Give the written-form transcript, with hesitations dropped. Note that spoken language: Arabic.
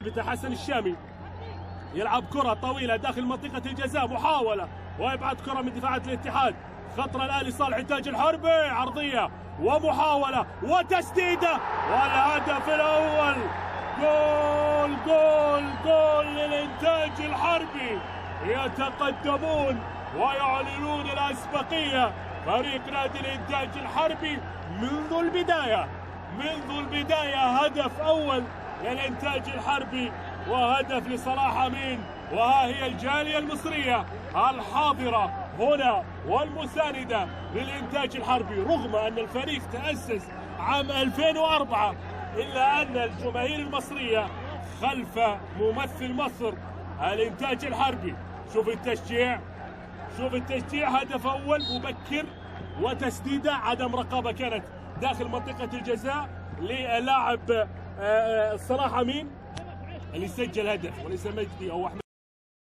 يثبت حسن الشامي، يلعب كرة طويلة داخل منطقة الجزاء، محاولة ويبعد كرة من دفاعات الاتحاد. خطر الآن لصالح إنتاج الحربي، عرضية ومحاولة وتسديدة والهدف الأول. جول جول جول للإنتاج الحربي، يتقدمون ويعلنون الأسبقية. فريق نادي الإنتاج الحربي منذ البداية هدف أول للإنتاج الحربي وهدف لصلاح أمين. وها هي الجالية المصرية الحاضرة هنا والمساندة للإنتاج الحربي، رغم أن الفريق تأسس عام 2004 إلا أن الجماهير المصرية خلف ممثل مصر الإنتاج الحربي. شوف التشجيع، هدف أول مبكر وتسديدة عدم رقابة كانت داخل منطقة الجزاء للاعب صلاح أمين اللي سجل هدف، وليس مجدي أو أحمد.